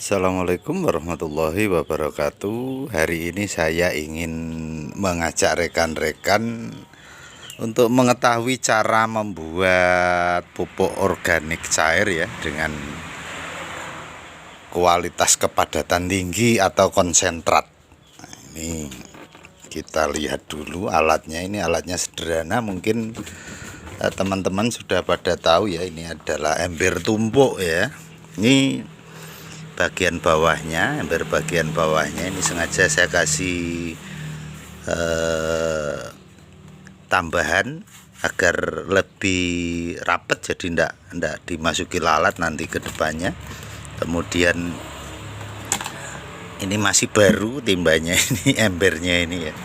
Assalamualaikum warahmatullahi wabarakatuh. Hari ini saya ingin mengajak rekan-rekan untuk mengetahui cara membuat pupuk organik cair ya, dengan kualitas kepadatan tinggi atau konsentrat. Nah, ini kita lihat dulu alatnya. Ini alatnya sederhana, mungkin teman-teman sudah pada tahu ya. Ini adalah ember tumpuk ya. Ini bagian bawahnya, ember bagian bawahnya ini sengaja saya kasih tambahan agar lebih rapet, jadi ndak dimasuki lalat nanti ke depannya. Kemudian ini masih baru timbanya, ini embernya ini ya.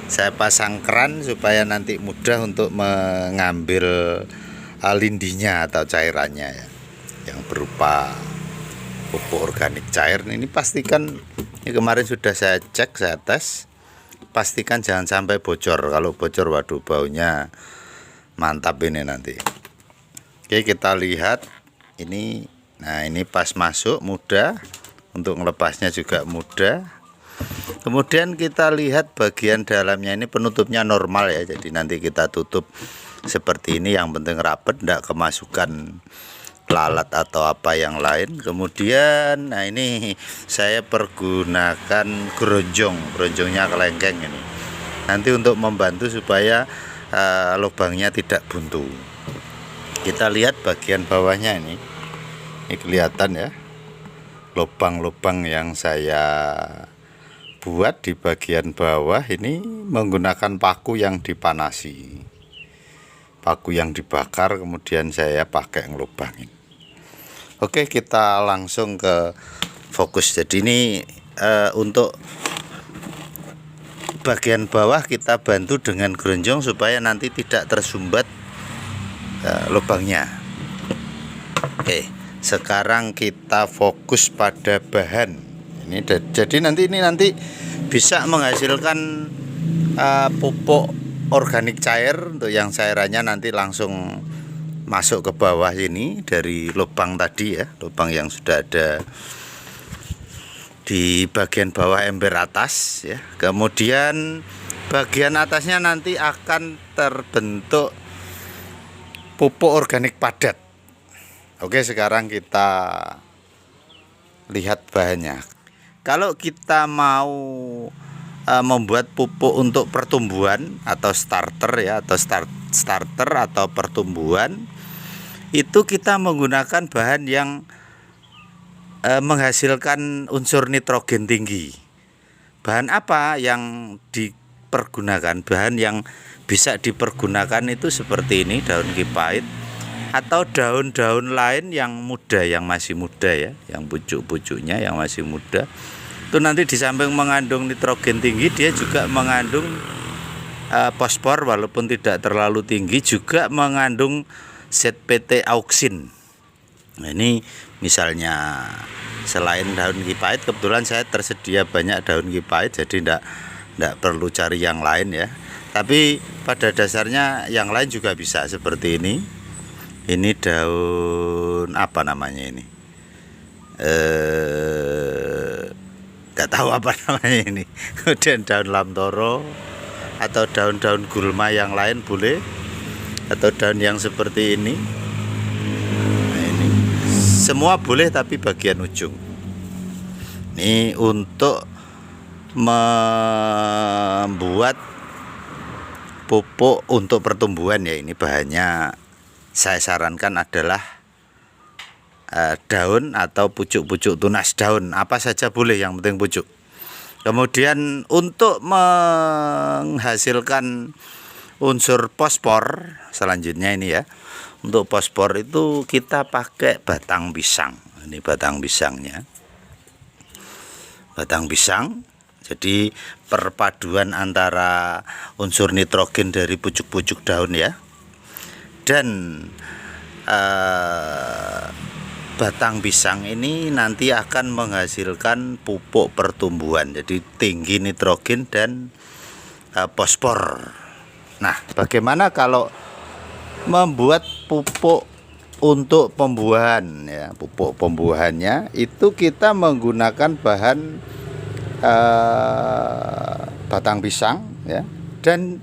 Saya pasang keran supaya nanti mudah untuk mengambil lindinya atau cairannya ya, yang berupa pupuk organik cair. Ini pastikan, ini kemarin sudah saya cek, saya tes, pastikan jangan sampai bocor. Kalau bocor, waduh, baunya mantap ini nanti. Oke, kita lihat ini. Nah, ini pas masuk mudah, untuk melepasnya juga mudah. Kemudian kita lihat bagian dalamnya, ini penutupnya normal ya, jadi nanti kita tutup seperti ini. Yang penting rapet, tidak kemasukan lalat atau apa yang lain. Kemudian nah ini saya pergunakan geronjongnya kelengkeng ini, nanti untuk membantu supaya lubangnya tidak buntu. Kita lihat bagian bawahnya ini kelihatan ya, lubang-lubang yang saya buat di bagian bawah ini menggunakan paku yang dipanasi, paku yang dibakar, kemudian saya pakai ngelubangin. Oke, kita langsung ke fokus. Jadi ini untuk bagian bawah kita bantu dengan geronjong supaya nanti tidak tersumbat lubangnya. Oke, sekarang kita fokus pada bahan ini. Jadi nanti bisa menghasilkan pupuk organik cair. Untuk yang cairannya nanti langsung masuk ke bawah ini dari lubang tadi ya, lubang yang sudah ada di bagian bawah ember atas ya. Kemudian bagian atasnya nanti akan terbentuk pupuk organik padat. Oke, sekarang kita lihat bahannya. Kalau kita mau membuat pupuk untuk pertumbuhan atau starter ya, atau starter atau pertumbuhan, itu kita menggunakan bahan yang menghasilkan unsur nitrogen tinggi. Bahan apa yang dipergunakan? Bahan yang bisa dipergunakan itu seperti ini, daun kipait atau daun-daun lain yang muda, yang masih muda ya, yang pucuk-pucuknya yang masih muda. Itu nanti di samping mengandung nitrogen tinggi, dia juga mengandung fosfor walaupun tidak terlalu tinggi, juga mengandung zat PT auksin. Nah, ini misalnya selain daun kipait, kebetulan saya tersedia banyak daun kipait, jadi tidak perlu cari yang lain ya. Tapi pada dasarnya yang lain juga bisa seperti ini. Ini daun apa namanya ini? Tidak tahu apa namanya ini. Kemudian daun lamtoro atau daun-daun gulma yang lain boleh, atau daun yang seperti ini. Nah, ini semua boleh, tapi bagian ujung ini untuk membuat pupuk untuk pertumbuhan ya. Ini bahannya saya sarankan adalah daun atau pucuk-pucuk tunas daun, apa saja boleh, yang penting pucuk. Kemudian untuk menghasilkan unsur fosfor selanjutnya ini ya, untuk fosfor itu kita pakai batang pisang. Ini batang pisangnya, batang pisang. Jadi perpaduan antara unsur nitrogen dari pucuk-pucuk daun ya, dan batang pisang ini nanti akan menghasilkan pupuk pertumbuhan, jadi tinggi nitrogen dan fosfor. Nah, bagaimana kalau membuat pupuk untuk pembuahan ya, pupuk pembuahannya itu kita menggunakan bahan batang pisang ya, dan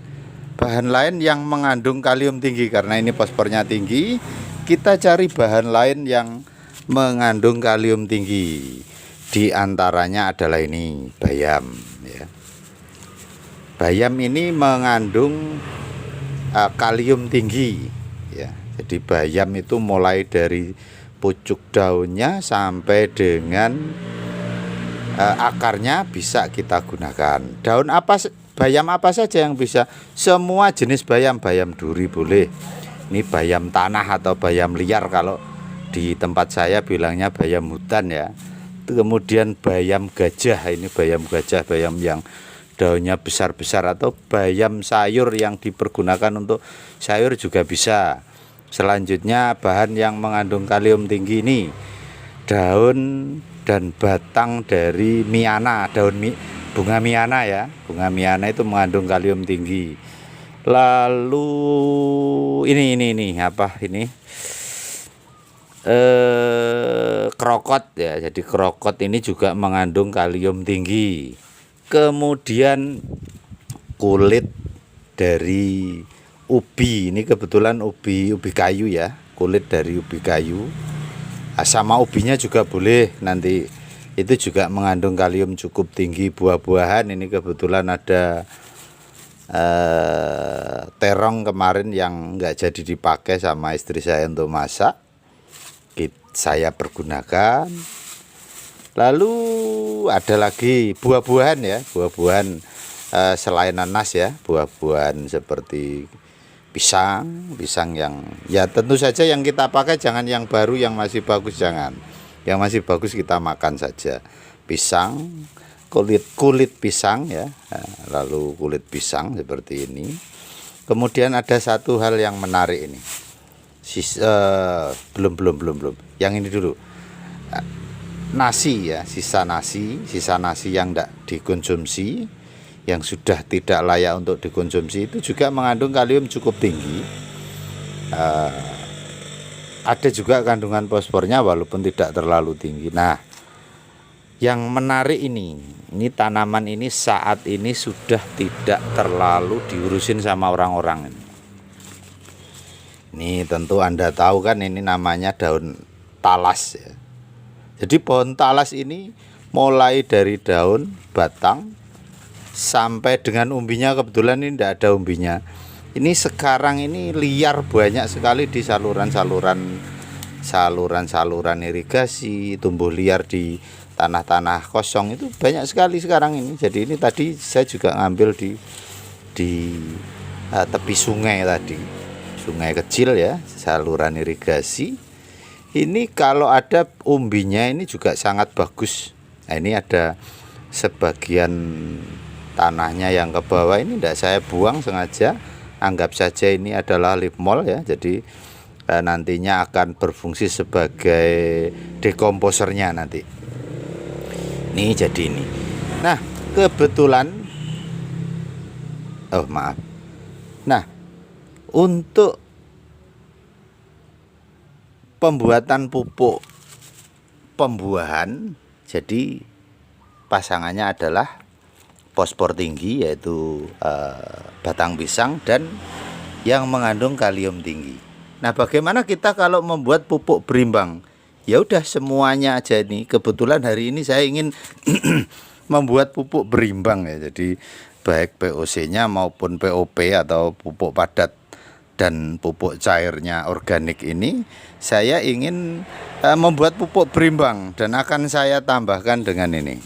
bahan lain yang mengandung kalium tinggi. Karena ini fosfornya tinggi, kita cari bahan lain yang mengandung kalium tinggi. Di antaranya adalah ini bayam ya. Bayam ini mengandung kalium tinggi ya. Jadi bayam itu mulai dari pucuk daunnya sampai dengan akarnya bisa kita gunakan. Daun apa, bayam apa saja yang bisa? Semua jenis bayam, bayam duri boleh. Ini bayam tanah atau bayam liar, kalau di tempat saya bilangnya bayam hutan ya. Kemudian bayam gajah, ini bayam gajah, bayam yang daunnya besar-besar, atau bayam sayur yang dipergunakan untuk sayur juga bisa. Selanjutnya bahan yang mengandung kalium tinggi ini daun dan batang dari miana, bunga miana ya. Bunga miana itu mengandung kalium tinggi. Lalu ini apa ini? Krokot ya. Jadi krokot ini juga mengandung kalium tinggi. Kemudian kulit dari ubi, ini kebetulan ubi kayu ya, kulit dari ubi kayu. Sama ubinya juga boleh, nanti itu juga mengandung kalium cukup tinggi. Buah-buahan ini kebetulan ada terong kemarin yang nggak jadi dipakai sama istri saya untuk masak, saya pergunakan. Lalu ada lagi buah-buahan ya, buah-buahan selain nanas ya, buah-buahan seperti pisang yang ya tentu saja yang kita pakai jangan yang baru, yang masih bagus jangan. Yang masih bagus kita makan saja. Pisang, kulit pisang ya. Lalu kulit pisang seperti ini. Kemudian ada satu hal yang menarik ini. Belum. Yang ini dulu. Nasi ya, sisa nasi yang tidak dikonsumsi, yang sudah tidak layak untuk dikonsumsi, itu juga mengandung kalium cukup tinggi. Ada juga kandungan fosfornya walaupun tidak terlalu tinggi. Nah, yang menarik ini tanaman ini saat ini sudah tidak terlalu diurusin sama orang-orang. Ini tentu Anda tahu kan, ini namanya daun talas ya. Jadi pohon talas ini mulai dari daun, batang, sampai dengan umbinya, kebetulan ini tidak ada umbinya. Ini sekarang ini liar banyak sekali di saluran-saluran irigasi, tumbuh liar di tanah-tanah kosong itu banyak sekali sekarang ini. Jadi ini tadi saya juga ngambil di tepi sungai tadi, sungai kecil ya, saluran irigasi. Ini kalau ada umbinya ini juga sangat bagus. Nah, ini ada sebagian tanahnya yang ke bawah ini tidak saya buang sengaja, anggap saja ini adalah leaf mold ya. Jadi nantinya akan berfungsi sebagai dekomposernya nanti. Ini jadi ini. Nah, kebetulan Nah, untuk pembuatan pupuk pembuahan, jadi pasangannya adalah fosfor tinggi, yaitu batang pisang, dan yang mengandung kalium tinggi. Nah, bagaimana kita kalau membuat pupuk berimbang? Ya udah semuanya aja nih. Kebetulan hari ini saya ingin membuat pupuk berimbang ya. Jadi baik POC-nya maupun POP atau pupuk padat dan pupuk cairnya organik ini, saya ingin membuat pupuk berimbang, dan akan saya tambahkan dengan ini.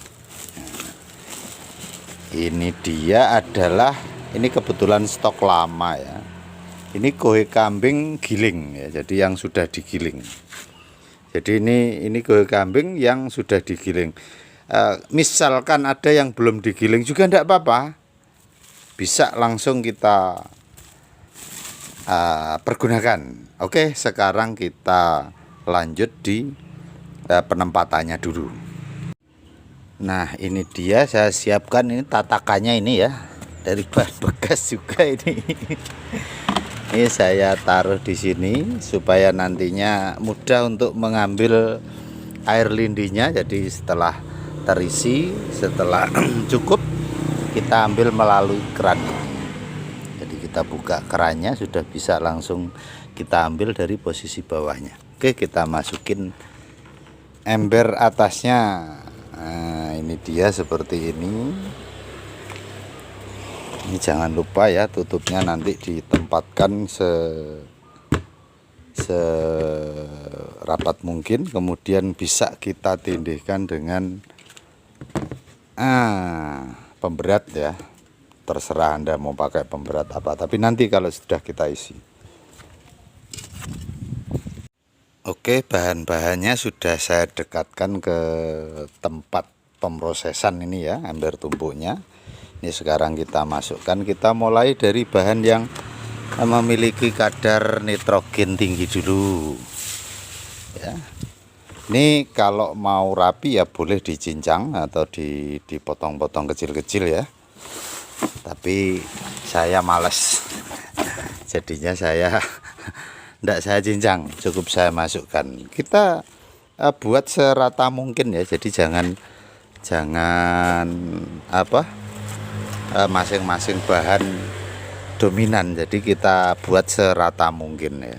Ini dia adalah, ini kebetulan stok lama ya. Ini kohe kambing giling ya, jadi yang sudah digiling. Jadi ini kohe kambing yang sudah digiling. Misalkan ada yang belum digiling juga tidak apa-apa, bisa langsung kita pergunakan. Oke, sekarang kita lanjut di penempatannya dulu. Nah, ini dia saya siapkan, ini tatakannya ini ya, dari bahan bekas juga ini. Ini saya taruh di sini supaya nantinya mudah untuk mengambil air lindinya. Jadi setelah terisi, setelah cukup, kita ambil melalui keran. Jadi kita buka kerannya, sudah bisa langsung kita ambil dari posisi bawahnya. Oke, kita masukin ember atasnya. Nah, ini dia seperti ini. Ini jangan lupa ya, tutupnya nanti ditempatkan serapat mungkin, kemudian bisa kita tindihkan dengan pemberat ya. Terserah Anda mau pakai pemberat apa, tapi nanti kalau sudah kita isi. Oke, bahan-bahannya sudah saya dekatkan ke tempat pemrosesan ini ya, ember tumpuknya. Ini sekarang kita masukkan. Kita mulai dari bahan yang memiliki kadar nitrogen tinggi dulu ya. Ini kalau mau rapi ya boleh dicincang atau dipotong-potong kecil-kecil ya, tapi saya males jadinya saya tidak saya cincang, cukup saya masukkan. Kita buat serata mungkin ya, jadi jangan masing-masing bahan dominan, jadi kita buat serata mungkin ya.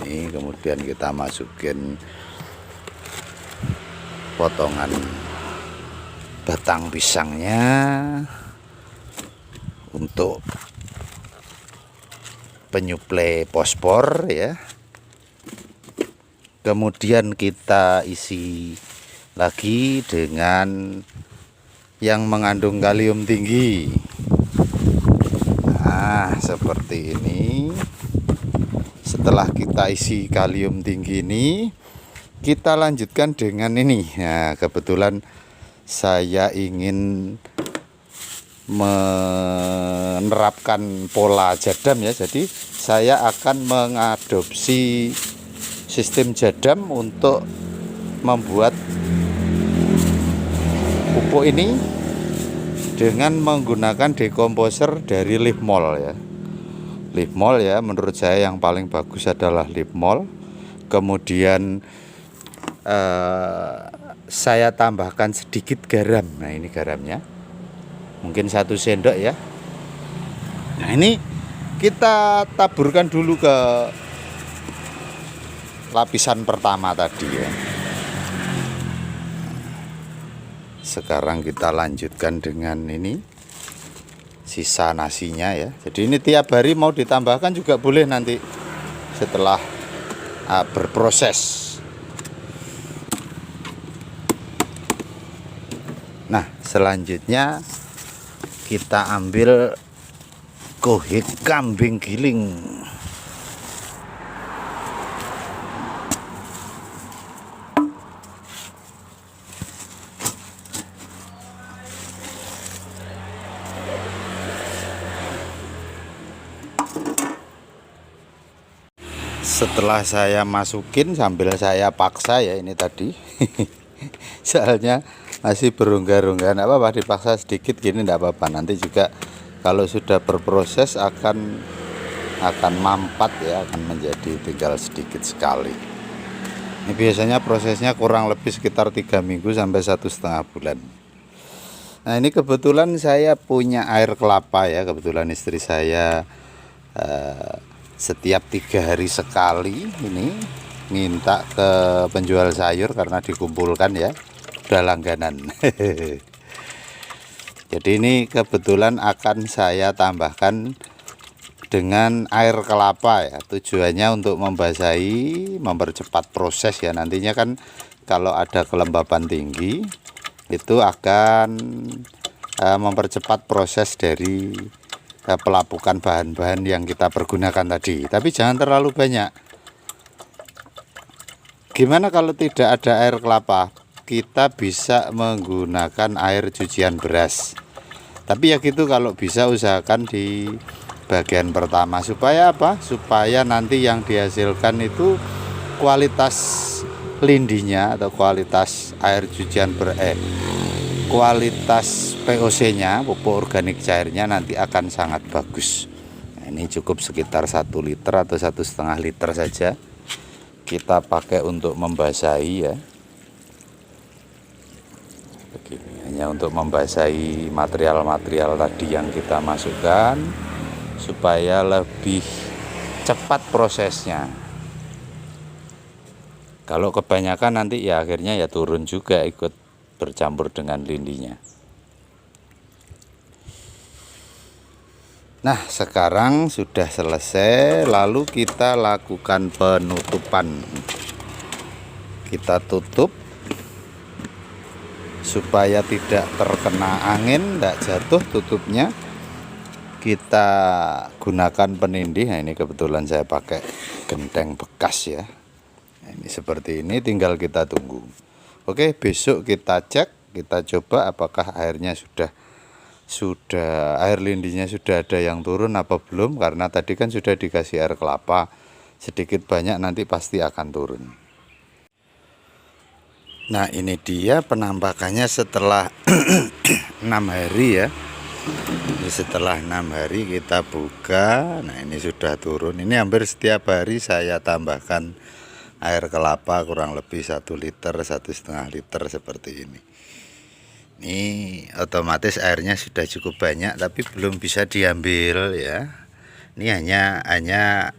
Ini kemudian kita masukin potongan batang pisangnya untuk penyuplai fosfor ya. Kemudian kita isi lagi dengan yang mengandung kalium tinggi. Nah, seperti ini. Setelah kita isi kalium tinggi ini, kita lanjutkan dengan ini. Nah, kebetulan saya ingin menerapkan pola jadam ya, jadi saya akan mengadopsi sistem jadam untuk membuat pupuk ini dengan menggunakan dekomposer dari Livmol ya. Livmol ya, menurut saya yang paling bagus adalah Livmol. Kemudian saya tambahkan sedikit garam. Nah, ini garamnya, mungkin 1 sendok ya. Nah, ini kita taburkan dulu ke lapisan pertama tadi ya. Sekarang kita lanjutkan dengan ini sisa nasinya ya. Jadi ini tiap hari mau ditambahkan juga boleh nanti setelah berproses. Nah, selanjutnya kita ambil kohik kambing giling. Setelah saya masukin sambil saya paksa ya ini tadi soalnya masih berongga-rongga, enggak apa-apa, dipaksa sedikit gini enggak apa-apa. Nanti juga kalau sudah berproses akan mampat ya, akan menjadi tinggal sedikit sekali. Ini biasanya prosesnya kurang lebih sekitar 3 minggu sampai 1,5 bulan. Nah, ini kebetulan saya punya air kelapa ya, kebetulan istri saya setiap 3 hari sekali ini minta ke penjual sayur karena dikumpulkan ya, udah langganan. Jadi ini kebetulan akan saya tambahkan dengan air kelapa ya, tujuannya untuk membasahi, mempercepat proses ya. Nantinya kan kalau ada kelembapan tinggi itu akan mempercepat proses dari pelapukan bahan-bahan yang kita pergunakan tadi. Tapi jangan terlalu banyak. Gimana kalau tidak ada air kelapa? Kita bisa menggunakan air cucian beras. Tapi ya gitu, kalau bisa usahakan di bagian pertama. Supaya apa? Supaya nanti yang dihasilkan itu kualitas lindinya atau kualitas air cucian kualitas POC-nya, pupuk organik cairnya nanti akan sangat bagus. Nah, Ini cukup sekitar 1 liter atau 1,5 liter saja kita pakai untuk membasahi ya. Begini, hanya untuk membasahi material-material tadi yang kita masukkan supaya lebih cepat prosesnya. Kalau kebanyakan nanti ya akhirnya ya turun juga, ikut bercampur dengan lindinya. Nah, sekarang sudah selesai, lalu kita lakukan penutupan. Kita tutup supaya tidak terkena angin, tidak jatuh tutupnya. Kita gunakan penindih. Nah, ini kebetulan saya pakai genteng bekas ya. Nah, ini seperti ini, tinggal kita tunggu. Oke, besok kita cek, kita coba apakah airnya sudah air lindinya sudah ada yang turun apa belum, karena tadi kan sudah dikasih air kelapa, sedikit banyak nanti pasti akan turun. Nah, ini dia penampakannya setelah 6 hari ya. Ini setelah 6 hari kita buka. Nah, ini sudah turun. Ini hampir setiap hari saya tambahkan air kelapa kurang lebih 1 liter, 1,5 liter seperti ini. Ini otomatis airnya sudah cukup banyak, tapi belum bisa diambil ya. Ini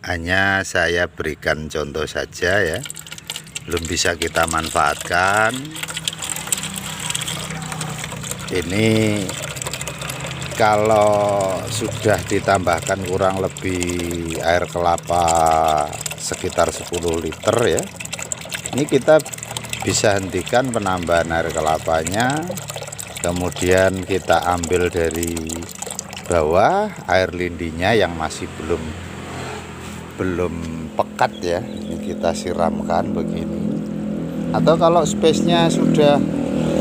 hanya saya berikan contoh saja ya, belum bisa kita manfaatkan. Ini kalau sudah ditambahkan kurang lebih air kelapa sekitar 10 liter ya, ini kita bisa hentikan penambahan air kelapanya. Kemudian kita ambil dari bawah air lindinya yang masih belum pekat ya, ini kita siramkan begini. Atau kalau space-nya sudah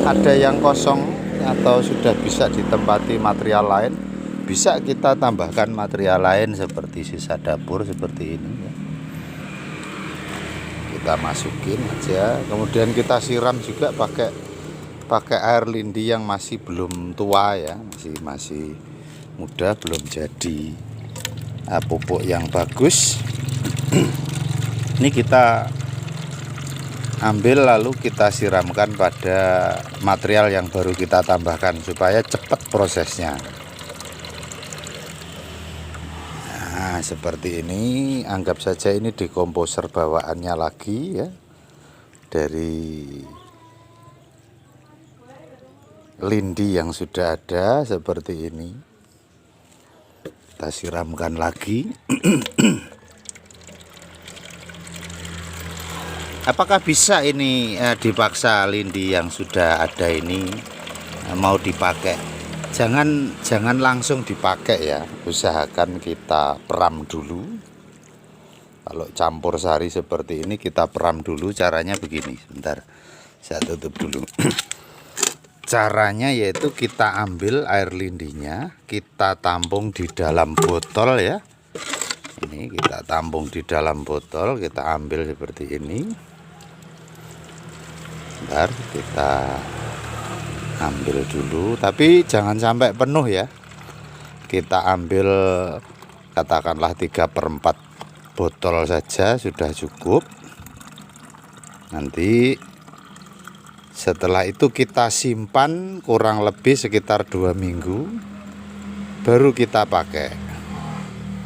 ada yang kosong atau sudah bisa ditempati material lain, bisa kita tambahkan material lain seperti sisa dapur seperti ini ya. Kita masukin aja, kemudian kita siram juga pakai air lindi yang masih belum tua ya, masih muda, belum jadi pupuk yang bagus. Ini kita ambil lalu kita siramkan pada material yang baru kita tambahkan supaya cepat prosesnya. Nah, seperti ini, anggap saja ini dekomposer bawaannya lagi ya, dari lindi yang sudah ada seperti ini. Kita siramkan lagi. Apakah bisa ini dipaksa lindi yang sudah ada ini mau dipakai? Jangan langsung dipakai ya. Usahakan kita peram dulu. Kalau campur sari seperti ini kita peram dulu. Caranya begini. Sebentar, saya tutup dulu. Caranya yaitu kita ambil air lindinya, kita tampung di dalam botol ya. Ini kita tampung di dalam botol, kita ambil seperti ini. Bentar, kita ambil dulu, tapi jangan sampai penuh ya. Kita ambil katakanlah 3/4 botol saja sudah cukup. Nanti setelah itu kita simpan kurang lebih sekitar 2 minggu, baru kita pakai.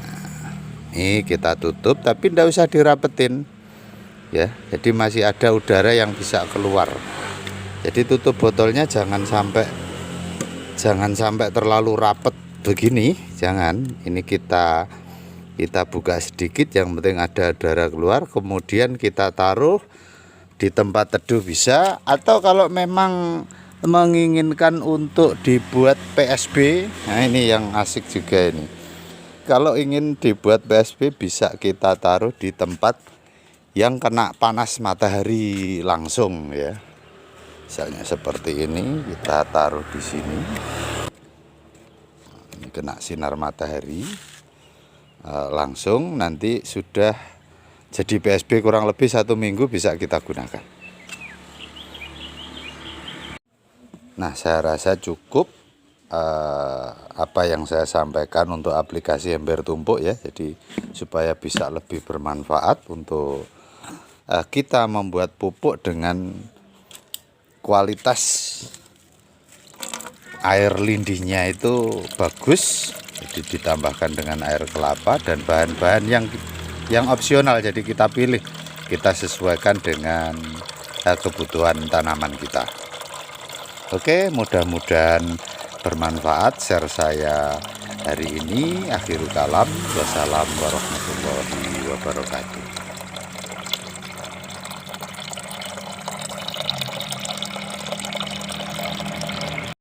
Nah, ini kita tutup, tapi tidak usah dirapetin ya, jadi masih ada udara yang bisa keluar. Jadi tutup botolnya jangan sampai terlalu rapet begini, jangan. Ini kita buka sedikit, yang penting ada udara keluar. Kemudian kita taruh di tempat teduh bisa, atau kalau memang menginginkan untuk dibuat PSB, nah ini yang asik juga ini. Kalau ingin dibuat PSB bisa kita taruh di tempat yang kena panas matahari langsung ya. Misalnya seperti ini, kita taruh di sini. Ini kena sinar matahari langsung, nanti sudah jadi PSB kurang lebih 1 minggu bisa kita gunakan. Nah, saya rasa cukup apa yang saya sampaikan untuk aplikasi ember tumpuk ya. Jadi supaya bisa lebih bermanfaat untuk kita membuat pupuk dengan kualitas air lindihnya itu bagus. Jadi ditambahkan dengan air kelapa dan bahan-bahan yang opsional, jadi kita pilih, kita sesuaikan dengan kebutuhan tanaman kita. Oke, mudah-mudahan bermanfaat share saya hari ini. Akhirul kalam, wassalamu warahmatullahi wabarakatuh.